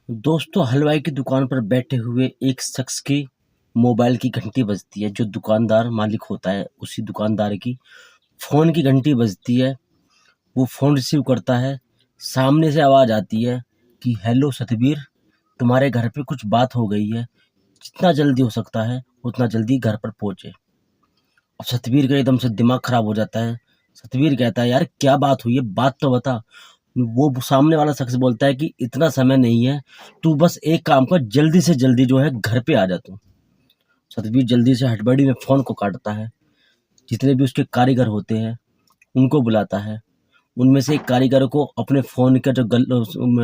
दोस्तों, हलवाई की दुकान पर बैठे हुए एक शख्स की मोबाइल की घंटी बजती है। जो दुकानदार मालिक होता है, उसी दुकानदार की फ़ोन की घंटी बजती है। वो फ़ोन रिसीव करता है। सामने से आवाज़ आती है कि हेलो सतबीर, तुम्हारे घर पे कुछ बात हो गई है। जितना जल्दी हो सकता है उतना जल्दी घर पर पहुँचे। अब सतबीर का एकदम से दिमाग ख़राब हो जाता है। सतबीर कहता है, यार क्या बात हुई है? बात तो बता। वो सामने वाला शख्स बोलता है कि इतना समय नहीं है, तू बस एक काम कर, जल्दी से जल्दी जो है घर पे आ जा तू। सतबीर जल्दी से हड़बड़ी में फ़ोन को काटता है। जितने भी उसके कारीगर होते हैं, उनको बुलाता है। उनमें से एक कारीगर को अपने फ़ोन का जो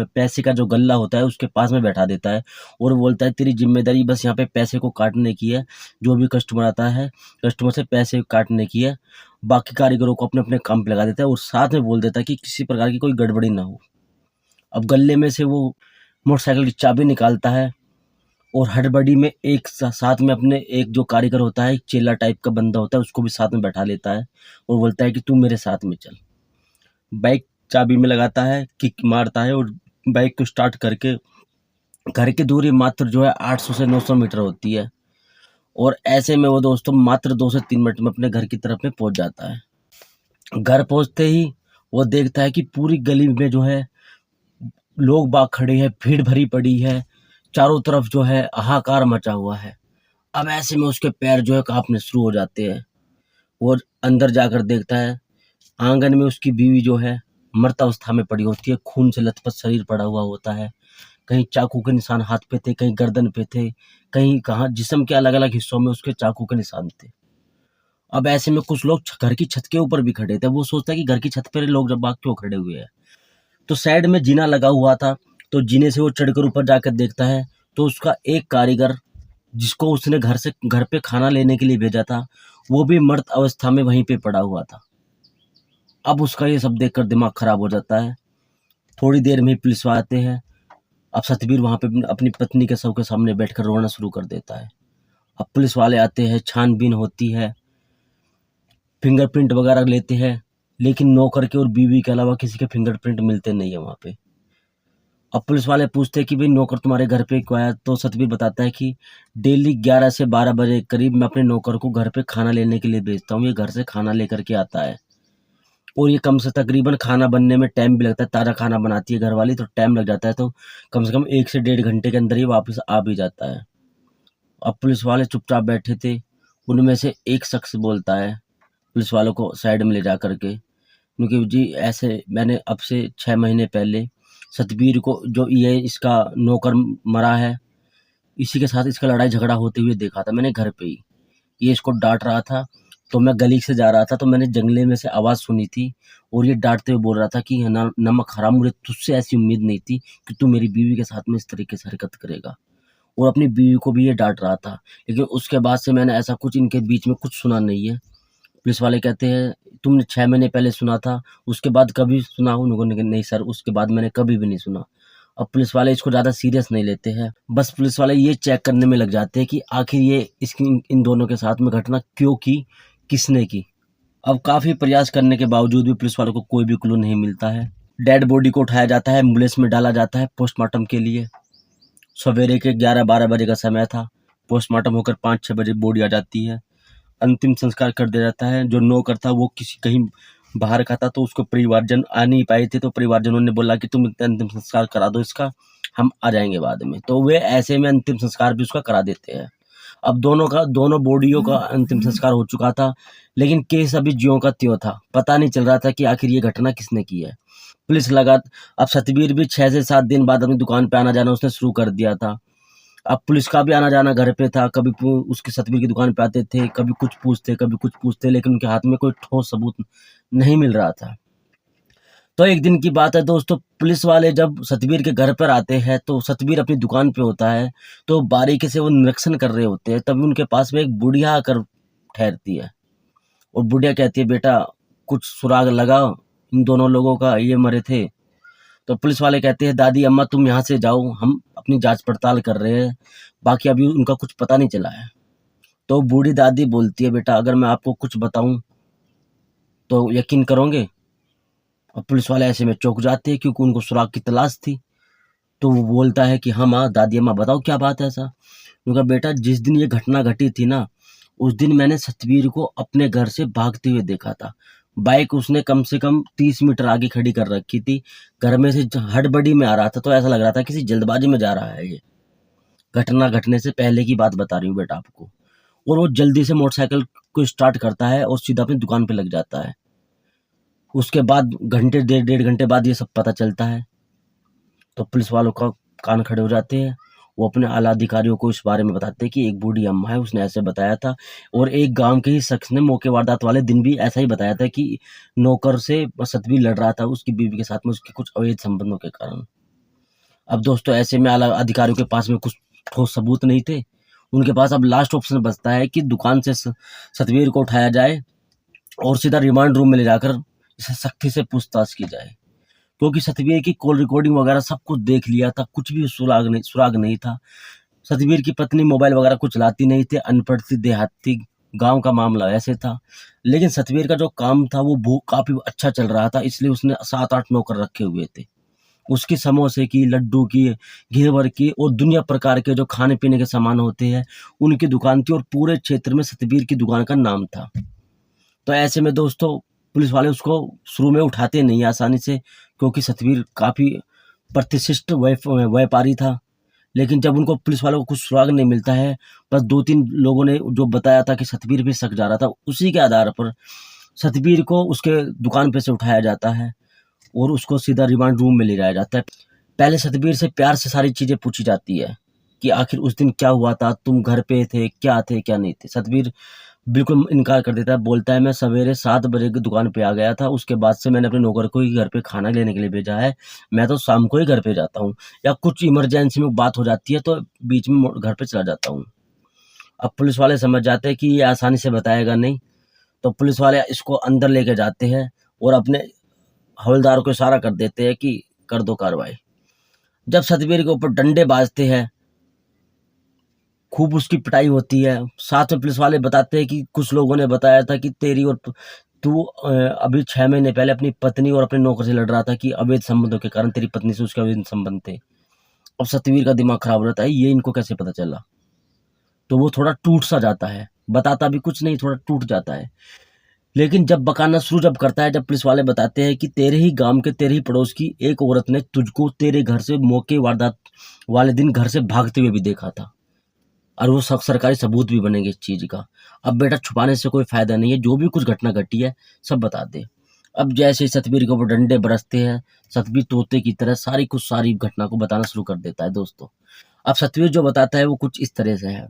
पैसे का जो गल्ला होता है, उसके पास में बैठा देता है और बोलता है, तेरी ज़िम्मेदारी बस यहाँ पे पैसे को काटने की है। जो भी कस्टमर आता है, कस्टमर से पैसे काटने की है। बाकी कारीगरों को अपने-अपने काम पे लगा देता है और साथ में बोल देता है कि किसी प्रकार की कोई गड़बड़ी ना हो। अब गल्ले में से वो मोटरसाइकिल की चाबी निकालता है और हड़बड़ी में एक साथ में अपने एक जो कारीगर होता है, एक चेला टाइप का बंदा होता है, उसको भी साथ में बैठा लेता है और बोलता है कि तू मेरे साथ में चल। बाइक चाबी में लगाता है, किक मारता है और बाइक को स्टार्ट करके घर की दूरी मात्र जो है 800 से 900 मीटर होती है और ऐसे में वो दोस्तों मात्र 2 से 3 मिनट में अपने घर की तरफ में पहुँच जाता है। घर पहुँचते ही वो देखता है कि पूरी गली में जो है लोग बाग खड़े हैं, भीड़ भरी पड़ी है, चारों तरफ जो है हाहाकार मचा हुआ है। अब ऐसे में उसके पैर जो है काँपने शुरू हो जाते हैं और अंदर जाकर देखता है, आँगन में उसकी बीवी जो है मृत अवस्था में पड़ी होती है, खून से लथपथ शरीर पड़ा हुआ होता है। कहीं चाकू के निशान हाथ पे थे, कहीं गर्दन पे थे, कहीं कहाँ जिस्म के अलग-अलग हिस्सों में उसके चाकू के निशान थे। अब ऐसे में कुछ लोग घर की छत के ऊपर भी खड़े थे। वो सोचता है कि घर की छत पे लोग जब बाग क्यों खड़े हुए हैं? तो साइड में जीना लगा हुआ था, तो जीने से वो चढ़कर ऊपर जाकर देखता है, तो उसका एक कारीगर जिसको उसने घर पे खाना लेने के लिए भेजा था, वो भी मृत अवस्था में वहीं पे पड़ा हुआ था। अब उसका ये सब देखकर दिमाग खराब हो जाता है। थोड़ी देर में ही पुलिस वाले आते हैं। अब सतबीर वहाँ पे अपनी पत्नी के शव के सामने बैठकर रोना शुरू कर देता है। अब पुलिस वाले आते हैं, छानबीन होती है, फिंगरप्रिंट वगैरह लेते हैं, लेकिन नौकर के और बीवी के अलावा किसी के फिंगरप्रिंट मिलते नहीं है वहाँ पे। अब पुलिस वाले पूछते हैं कि भाई नौकर तुम्हारे घर पे क्यों आया? तो सतबीर बताता है कि डेली 11 से 12 बजे के करीब मैं अपने नौकर को घर पे खाना लेने के लिए भेजता हूँ। ये घर से खाना लेकर के आता है और ये कम से तकरीबन खाना बनने में टाइम भी लगता है। ताज़ा खाना बनाती है घरवाली, तो टाइम लग जाता है, तो कम से कम 1 से डेढ़ घंटे के अंदर ही वापस आ भी जाता है। अब पुलिस वाले चुपचाप बैठे थे। उनमें से एक शख्स बोलता है पुलिस वालों को साइड में ले जा कर के, क्योंकि जी ऐसे मैंने अब से 6 महीने पहले सतबीर को, जो ये इसका नौकर मरा है, इसी के साथ इसका लड़ाई झगड़ा होते हुए देखा था मैंने घर पे ही। ये इसको डाँट रहा था, तो मैं गली से जा रहा था, तो मैंने जंगले में से आवाज़ सुनी थी और ये डाँटते हुए बोल रहा था कि न नमक हराम, मुझे तुझसे ऐसी उम्मीद नहीं थी कि तू मेरी बीवी के साथ में इस तरीके से हरकत करेगा। और अपनी बीवी को भी ये डाँट रहा था। लेकिन उसके बाद से मैंने ऐसा कुछ इनके बीच में कुछ सुना नहीं है। पुलिस वाले कहते हैं, तुमने 6 महीने पहले सुना था, उसके बाद कभी सुना? उन्होंने कहा, नहीं सर, उसके बाद मैंने कभी भी नहीं सुना। अब पुलिस वाले इसको ज़्यादा सीरियस नहीं लेते हैं। बस पुलिस वाले ये चेक करने में लग जाते हैं कि आखिर ये इसकी इन दोनों के साथ में घटना क्यों की, किसने की? अब काफ़ी प्रयास करने के बावजूद भी पुलिस वालों को कोई भी क्लू नहीं मिलता है। डेड बॉडी को उठाया जाता है, एम्बुलेंस में डाला जाता है पोस्टमार्टम के लिए। सवेरे के 11-12 बजे का समय था। पोस्टमार्टम होकर 5-6 बजे बॉडी आ जाती है। अंतिम संस्कार कर दिया जाता है। जो नौकर था वो किसी कहीं बाहर का था, तो उसको परिवारजन आ नहीं पाए थे, तो परिवारजनों ने बोला कि तुम अंतिम संस्कार करा दो इसका, हम आ जाएँगे बाद में। तो वे ऐसे में अंतिम संस्कार भी उसका करा देते हैं। अब दोनों बॉडियों का अंतिम संस्कार हो चुका था, लेकिन केस अभी ज्यों का त्यों था। पता नहीं चल रहा था कि आखिर ये घटना किसने की है। पुलिस लगा अब सतबीर भी 6 से 7 दिन बाद अपनी दुकान पे आना-जाना उसने शुरू कर दिया था। अब पुलिस का भी आना-जाना घर पे था, कभी उसकी सतबीर की दुकान पे आते थे, कभी कुछ पूछते, लेकिन उनके हाथ में कोई ठोस सबूत नहीं मिल रहा था। तो एक दिन की बात है दोस्तों, पुलिस वाले जब सतबीर के घर पर आते हैं, तो सतबीर अपनी दुकान पे होता है, तो बारीकी से वो निरीक्षण कर रहे होते हैं, तभी उनके पास में एक बुढ़िया आकर ठहरती है और बुढ़िया कहती है, बेटा कुछ सुराग लगाओ, इन दोनों लोगों का, ये मरे थे। तो पुलिस वाले कहते हैं, दादी अम्मा तुम यहाँ से जाओ, हम अपनी जाँच पड़ताल कर रहे हैं, बाकी अभी उनका कुछ पता नहीं चला है। तो बूढ़ी दादी बोलती है, बेटा अगर मैं आपको कुछ बताऊँ तो यकीन करोगे? और पुलिस वाले ऐसे में चौंक जाते हैं, क्योंकि उनको सुराग की तलाश थी। तो वो बोलता है कि हाँ माँ, दादी अम्मा बताओ क्या बात है ऐसा? मैंने कहा बेटा, जिस दिन ये घटना घटी थी ना, उस दिन मैंने सतवीर को अपने घर से भागते हुए देखा था। बाइक उसने कम से कम 30 मीटर आगे खड़ी कर रखी थी। घर में से हड़बड़ी में आ रहा था, तो ऐसा लग रहा था किसी जल्दबाजी में जा रहा है ये। घटना घटने से पहले की बात बता रही हूँ बेटा आपको। और वो जल्दी से मोटरसाइकिल को स्टार्ट करता है और सीधा अपनी दुकान पे लग जाता है। उसके बाद घंटे, डेढ़ घंटे बाद ये सब पता चलता है, तो पुलिस वालों का कान खड़े हो जाते हैं। वो अपने आला अधिकारियों को इस बारे में बताते हैं कि एक बूढ़ी अम्मा है, उसने ऐसे बताया था। और एक गांव के ही शख्स ने मौके वारदात वाले दिन भी ऐसा ही बताया था कि नौकर से सतवीर लड़ रहा था उसकी बीवी के साथ में, उसके कुछ अवैध संबंधों के कारण। अब दोस्तों, ऐसे में आला अधिकारियों के पास में कुछ ठोस सबूत नहीं थे। उनके पास अब लास्ट ऑप्शन बचता है कि दुकान से सतवीर को उठाया जाए और सीधा रिमांड रूम में ले जाकर इसे सख्ती से पूछताछ की जाए, क्योंकि सतवीर की कॉल रिकॉर्डिंग वगैरह सब कुछ देख लिया था, कुछ भी सुराग नहीं था। सतवीर की पत्नी मोबाइल वगैरह कुछ चलाती नहीं थी, अनपढ़ थी, देहाती, गांव का मामला ऐसे था। लेकिन सतवीर का जो काम था वो काफी अच्छा चल रहा था, इसलिए उसने 7-8 नौकर रखे हुए थे। उसकी समोसे की, लड्डू की, घेवर की और दुनिया प्रकार के जो खाने पीने के सामान होते हैं, उनकी दुकान थी। और पूरे क्षेत्र में सतवीर की दुकान का नाम था। तो ऐसे में दोस्तों, पुलिस वाले उसको शुरू में उठाते नहीं आसानी से, क्योंकि सतवीर काफ़ी प्रतिष्ठित व्यापारी था। लेकिन जब उनको पुलिस वालों को कुछ सुराग नहीं मिलता है, बस 2-3 लोगों ने जो बताया था कि सतवीर पे शक जा रहा था, उसी के आधार पर सतवीर को उसके दुकान पे से उठाया जाता है और उसको सीधा रिमांड रूम में ले जाया जाता है। पहले सतवीर से प्यार से सारी चीज़ें पूछी जाती है कि आखिर उस दिन क्या हुआ था, तुम घर पे थे, क्या नहीं थे। सतवीर बिल्कुल इनकार कर देता है, बोलता है मैं सवेरे 7 बजे की दुकान पे आ गया था, उसके बाद से मैंने अपने नौकर को ही घर पे खाना लेने के लिए भेजा है। मैं तो शाम को ही घर पे जाता हूँ, या कुछ इमरजेंसी में बात हो जाती है तो बीच में घर पे चला जाता हूँ। अब पुलिस वाले समझ जाते हैं कि ये आसानी से बताएगा नहीं, तो पुलिस वाले इसको अंदर लेके जाते हैं और अपने हवलदार को इशारा कर देते हैं कि कर दो कार्रवाई। जब सतवीर के ऊपर डंडे बाजते हैं, खूब उसकी पिटाई होती है। साथ में पुलिस वाले बताते हैं कि कुछ लोगों ने बताया था कि तेरी और तू अभी 6 महीने पहले अपनी पत्नी और अपने नौकर से लड़ रहा था कि अवैध संबंधों के कारण तेरी पत्नी से उसके अवैध संबंध थे। अब सतवीर का दिमाग खराब हो जाता है, ये इनको कैसे पता चला? तो वो थोड़ा टूट सा जाता है, बताता भी कुछ नहीं, थोड़ा टूट जाता है। लेकिन जब बकाना शुरू जब करता है, जब पुलिस वाले बताते हैं कि तेरे ही गांव के, तेरे ही पड़ोस की एक औरत ने तुझको तेरे घर से मौके वारदात वाले दिन घर से भागते हुए भी देखा था, और वो सरकारी सबूत भी बनेंगे इस चीज़ का। अब बेटा, छुपाने से कोई फ़ायदा नहीं है, जो भी कुछ घटना घटी है सब बता दे। अब जैसे ही सतवीर के ऊपर डंडे बरसते हैं, सतवीर तोते की तरह सारी घटना को बताना शुरू कर देता है दोस्तों। अब सतवीर जो बताता है वो कुछ इस तरह से है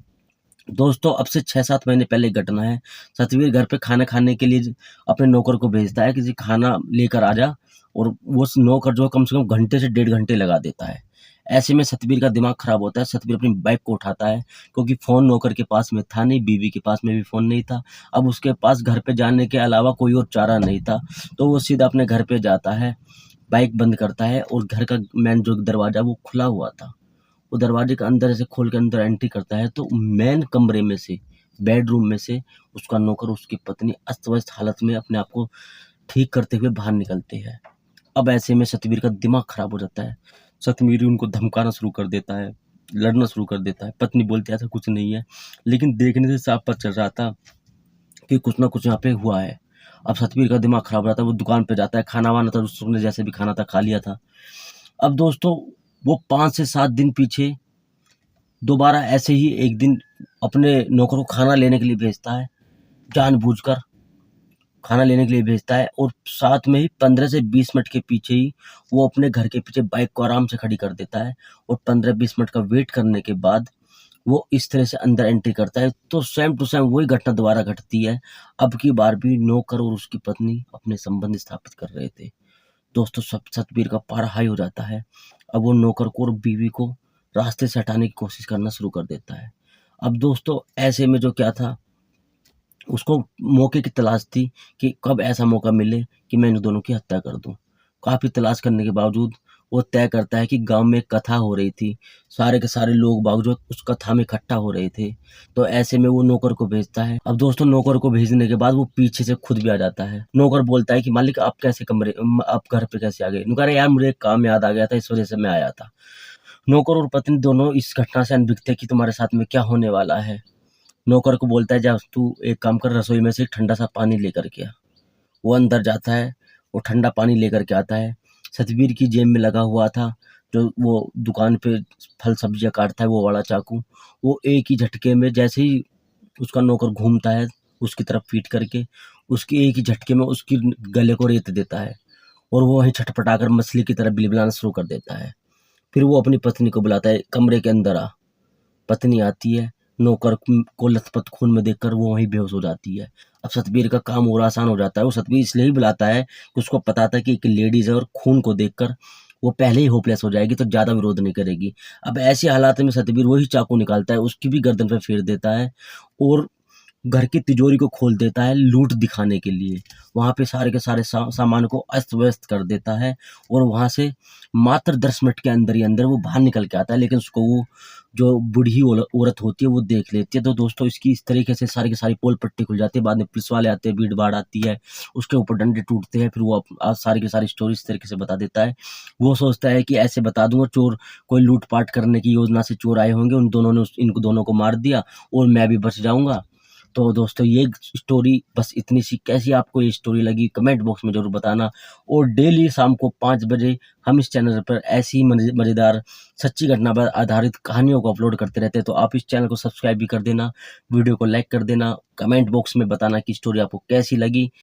दोस्तों। अब से 6-7 महीने पहले एक घटना है। सतवीर घर पे खाना खाने के लिए अपने नौकर को भेजता है कि जी खाना लेकर आ जा, और वो नौकर जो कम से कम घंटे से 1.5 घंटे लगा देता है। ऐसे में सतवीर का दिमाग खराब होता है। सतवीर अपनी बाइक को उठाता है, क्योंकि फ़ोन नौकर के पास में था नहीं, बीवी के पास में भी फ़ोन नहीं था। अब उसके पास घर पे जाने के अलावा कोई और चारा नहीं था, तो वो सीधा अपने घर पे जाता है, बाइक बंद करता है और घर का मेन जो दरवाज़ा वो खुला हुआ था। वो दरवाजे के अंदर ऐसे खोल के अंदर एंट्री करता है, तो मेन कमरे में से, बेडरूम में से उसका नौकर, उसकी पत्नी अस्त-व्यस्त हालत में अपने आप को ठीक करते हुए बाहर निकलते हैं। अब ऐसे में सतवीर का दिमाग खराब हो जाता है। सतवीर उनको धमकाना शुरू कर देता है, लड़ना शुरू कर देता है। पत्नी बोलती है ऐसा कुछ नहीं है, लेकिन देखने से साफ पता चल रहा था कि कुछ ना कुछ यहाँ पे हुआ है। अब सतवीर का दिमाग खराब हो जाता है, वो दुकान पे जाता है, खाना-वाना तो उसने जैसे भी खाना था खा लिया था। अब दोस्तों, वो 5 से 7 दिन पीछे दोबारा ऐसे ही एक दिन अपने नौकर को खाना लेने के लिए भेजता है, जानबूझकर खाना लेने के लिए भेजता है, और साथ में ही 15 से 20 मिनट के पीछे ही वो अपने घर के पीछे बाइक को आराम से खड़ी कर देता है, और 15-20 मिनट का वेट करने के बाद वो इस तरह से अंदर एंट्री करता है। तो सेम टू सेम वही घटना दोबारा घटती है। अब की बार भी नौकर और उसकी पत्नी अपने संबंध स्थापित कर रहे थे। दोस्तों, सतवीर का पारा हाई हो जाता है। अब वो नौकर को और बीवी को रास्ते से हटाने की कोशिश करना शुरू कर देता है। अब दोस्तों, ऐसे में जो क्या था, उसको मौके की तलाश थी कि कब ऐसा मौका मिले कि मैं इन दोनों की हत्या कर दूं। काफ़ी तलाश करने के बावजूद वो तय करता है कि गांव में एक कथा हो रही थी, सारे के सारे लोग बावजूद उस कथा में इकट्ठा हो रहे थे। तो ऐसे में वो नौकर को भेजता है। अब दोस्तों, नौकर को भेजने के बाद वो पीछे से खुद भी आ जाता है। नौकर बोलता है कि मालिक, आप कैसे आप घर पे कैसे आ गए? नुकरा यार, मुझे एक काम याद आ गया था, इस वजह से मैं आया था। नौकर और पत्नी दोनों इस घटना से अनभिज्ञ थे कि तुम्हारे साथ में क्या होने वाला है। नौकर को बोलता है, जा तू एक काम कर, रसोई में से ठंडा सा पानी लेकर के आ। वो अंदर जाता है, वो ठंडा पानी लेकर के आता है। सतबीर की जेब में लगा हुआ था जो वो दुकान पे फल सब्जियां काटता है, वो वाला चाकू। वो एक ही झटके में, जैसे ही उसका नौकर घूमता है उसकी तरफ पीट करके, उसकी एक ही झटके में उसकी गले को रेत देता है और वो वहीं छटपटाकर मछली की तरह बिलबिलाना शुरू कर देता है। फिर वो अपनी पत्नी को बुलाता है, कमरे के अंदर आ। पत्नी आती है, नौकर को लथपथ खून में देखकर वो वहीं बेहोश हो जाती है। अब सतबीर का काम और आसान हो जाता है। वो सतबीर इसलिए ही बुलाता है कि उसको पता था कि एक लेडीज है और खून को देखकर वो पहले ही होपलेस हो जाएगी, तो ज़्यादा विरोध नहीं करेगी। अब ऐसे हालात में सतबीर वही चाकू निकालता है, उसकी भी गर्दन पे फेर देता है और घर की तिजोरी को खोल देता है लूट दिखाने के लिए। वहाँ पे सारे के सारे सामान को अस्त-व्यस्त कर देता है और वहाँ से मात्र 10 मिनट के अंदर ही अंदर वो बाहर निकल के आता है, लेकिन उसको वो जो बूढ़ी औरत होती है वो देख लेती है। तो दोस्तों, इसकी इस तरीके से सारी की सारी पोल पट्टी खुल जाती है। बाद में पुलिस वाले आते हैं, भीड़-भाड़ आती है, उसके ऊपर डंडे टूटते हैं। फिर वो सारी की सारी स्टोरी इस तरीके से बता देता है। वो सोचता है कि ऐसे बता दूँगा, चोर कोई लूट-पाट करने की योजना से चोर आए होंगे, उन दोनों ने इनको दोनों को मार दिया और मैं भी बच जाऊँगा। तो दोस्तों, ये स्टोरी बस इतनी सी। कैसी आपको ये स्टोरी लगी कमेंट बॉक्स में ज़रूर बताना। और डेली शाम को 5 बजे हम इस चैनल पर ऐसी ही मज़ेदार सच्ची घटना पर आधारित कहानियों को अपलोड करते रहते हैं। तो आप इस चैनल को सब्सक्राइब भी कर देना, वीडियो को लाइक कर देना, कमेंट बॉक्स में बताना कि स्टोरी आपको कैसी लगी।